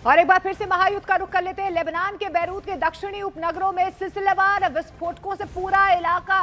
और एक बार फिर से महायुद्ध का रुख कर लेते हैं। लेबनान के बैरूत के दक्षिणी उपनगरों में सिलसिलेवार विस्फोटकों से पूरा इलाका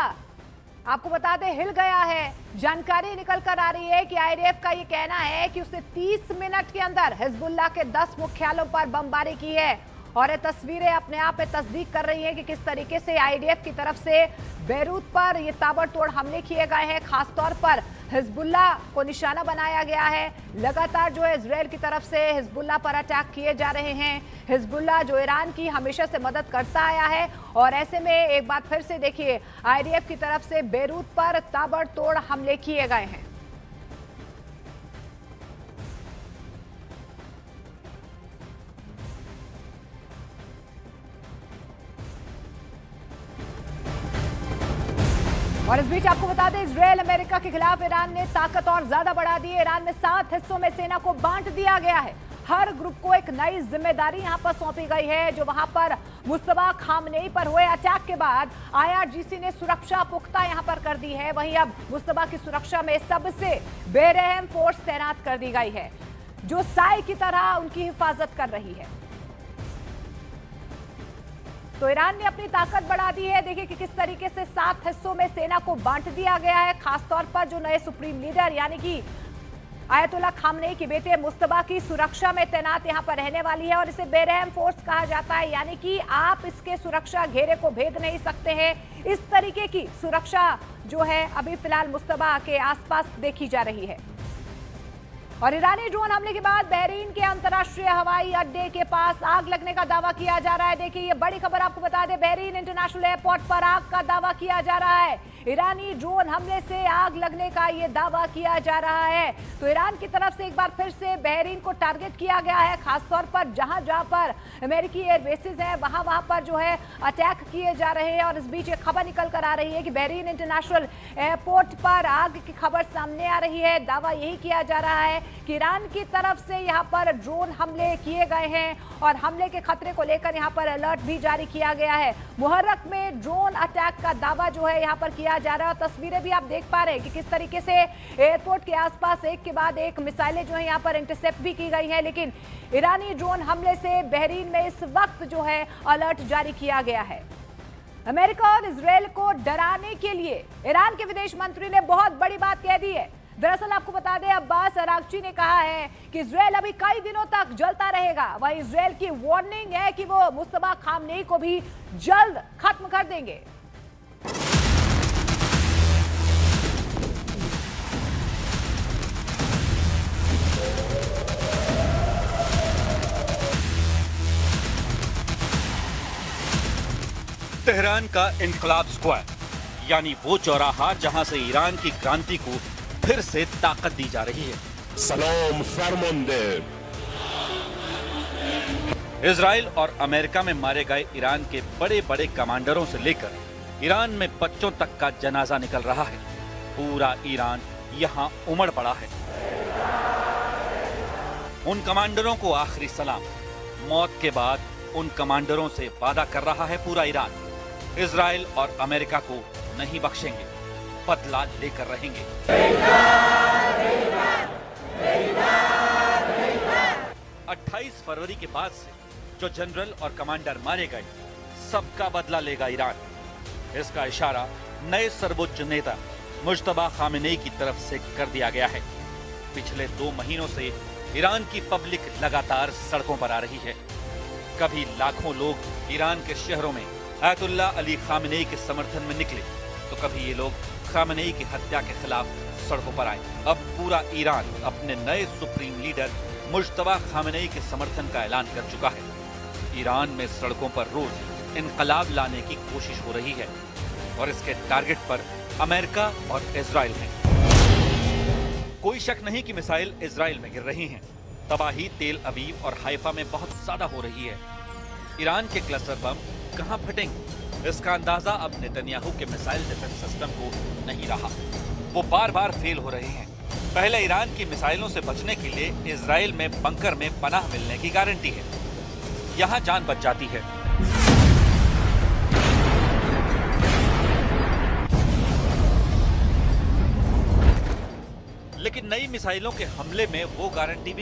आपको बता दें हिल गया है। जानकारी निकल कर आ रही है कि आईडीएफ का ये कहना है कि उसने 30 मिनट के अंदर हिजबुल्लाह के 10 मुख्यालयों पर बमबारी की है और ये तस्वीरें अपने आप में तस्दीक कर रही हैं कि किस तरीके से आईडीएफ की तरफ से बैरूत पर ये ताबड़तोड़ हमले किए गए हैं। खासतौर पर हिजबुल्लाह को निशाना बनाया गया है। लगातार जो है इजरायल की तरफ से हिजबुल्लाह पर अटैक किए जा रहे हैं। हिजबुल्लाह जो ईरान की हमेशा से मदद करता आया है और ऐसे में एक बार फिर से देखिए आईडीएफ की तरफ से बैरूत पर ताबड़तोड़ हमले किए गए हैं। और इस बीच आपको बता दें इजरायल अमेरिका के खिलाफ ईरान ने ताकत और ज्यादा बढ़ा दी है। ईरान में 7 हिस्सों में सेना को बांट दिया गया है। हर ग्रुप को एक नई जिम्मेदारी यहां पर सौंपी गई है। जो वहां पर मुस्तफा खामनेई पर हुए अटैक के बाद आईआरजीसी ने सुरक्षा पुख्ता यहां पर कर दी है। वहीं अब मुस्तफा की सुरक्षा में सबसे बेरहम फोर्स तैनात कर दी गई है जो साए की तरह उनकी हिफाजत कर रही है। तो ईरान ने अपनी ताकत बढ़ा दी है। देखिए कि किस तरीके से 7 हिस्सों में सेना को बांट दिया गया है। खासतौर पर जो नए सुप्रीम लीडर यानी कि आयतुल्लाह खामनेई के बेटे मुस्तफा की सुरक्षा में तैनात यहां पर रहने वाली है और इसे बेरहम फोर्स कहा जाता है। यानी कि आप इसके सुरक्षा घेरे को भेद नहीं सकते हैं। इस तरीके की सुरक्षा जो है अभी फिलहाल मुस्तफा के आसपास देखी जा रही है। और ईरानी ड्रोन हमले के बाद बहरीन के अंतर्राष्ट्रीय हवाई अड्डे के पास आग लगने का दावा किया जा रहा है। देखिए ये बड़ी खबर आपको बता दें, बहरीन इंटरनेशनल एयरपोर्ट पर आग का दावा किया जा रहा है। ईरानी ड्रोन हमले से आग लगने का ये दावा किया जा रहा है। तो ईरान की तरफ से एक बार फिर से बहरीन को टारगेट किया गया है। खासतौर पर जहां जहां पर अमेरिकी एयर बेसिस है वहां पर जो है अटैक किए जा रहे हैं। और इस बीच एक खबर निकल कर आ रही है कि बहरीन इंटरनेशनल एयरपोर्ट पर आग की खबर सामने आ रही है। दावा यही किया जा रहा है कि ईरान की तरफ से यहां पर ड्रोन हमले किए गए हैं और हमले के खतरे को लेकर यहां पर अलर्ट भी जारी किया गया है। मुहर्रक में ड्रोन अटैक का दावा जो है यहां पर किया जा रहा है। तस्वीरें भी आप देख पा रहे हैं कि किस तरीके से एयरपोर्ट के आसपास एक के बाद एक मिसाइलें जो है यहां पर इंटरसेप्ट भी की गई हैं। लेकिन ईरानी ड्रोन हमले से बहरीन में इस वक्त जो है अलर्ट जारी किया गया है। अमेरिका और इजरायल को डराने के लिए ईरान के विदेश मंत्री ने बहुत बड़ी बात कह दी है। दरअसल आपको बता दें अब्बास अरागची ने कहा है कि इजरायल अभी कई दिनों तक जलता रहेगा। वहीं इजरायल की वार्निंग है कि वो मुस्तफा खामनेई को भी जल्द खत्म कर देंगे। तेहरान का इनकलाब स्क्वायर यानी वो चौराहा जहां से ईरान की क्रांति को फिर से ताकत दी जा रही है। सलाम फरमांदे। इजराइल और अमेरिका में मारे गए ईरान के बड़े बड़े कमांडरों से लेकर ईरान में बच्चों तक का जनाजा निकल रहा है। पूरा ईरान यहां उमड़ पड़ा है। उन कमांडरों को आखिरी सलाम। मौत के बाद उन कमांडरों से वादा कर रहा है पूरा ईरान, इजराइल और अमेरिका को नहीं बख्शेंगे, बदला लेकर रहेंगे। 28 फरवरी के बाद से जो जनरल और कमांडर मारे गए सबका बदला लेगा ईरान। इसका इशारा नए सर्वोच्च नेता मुज्तबा खामेनेई की तरफ से कर दिया गया है। पिछले 2 महीनों से ईरान की पब्लिक लगातार सड़कों पर आ रही है। कभी लाखों लोग ईरान के शहरों में आयतुल्लाह अली खामेनेई के समर्थन में निकले तो कभी ये लोग खामेनेई की हत्या के खिलाफ सड़कों पर आए। अब पूरा ईरान अपने नए सुप्रीम लीडर मुज्तबा खामेनेई के समर्थन का ऐलान कर चुका है। ईरान में सड़कों पर रोज इनकलाब लाने की कोशिश हो रही है और इसके टारगेट पर अमेरिका और इजराइल हैं। कोई शक नहीं कि मिसाइल इजराइल में गिर रही हैं। तबाही तेल अवीव और हाइफा में बहुत ज्यादा हो रही है। ईरान के क्लस्टर बम कहां फटेंगे इसका अंदाजा अब नेतन्याहू के मिसाइल डिफेंस सिस्टम को नहीं रहा। वो बार बार फेल हो रहे हैं। पहले ईरान की मिसाइलों से बचने के लिए इजराइल में बंकर में पनाह मिलने की गारंटी है। यहां जान बच जाती है। लेकिन नई मिसाइलों के हमले में वो गारंटी भी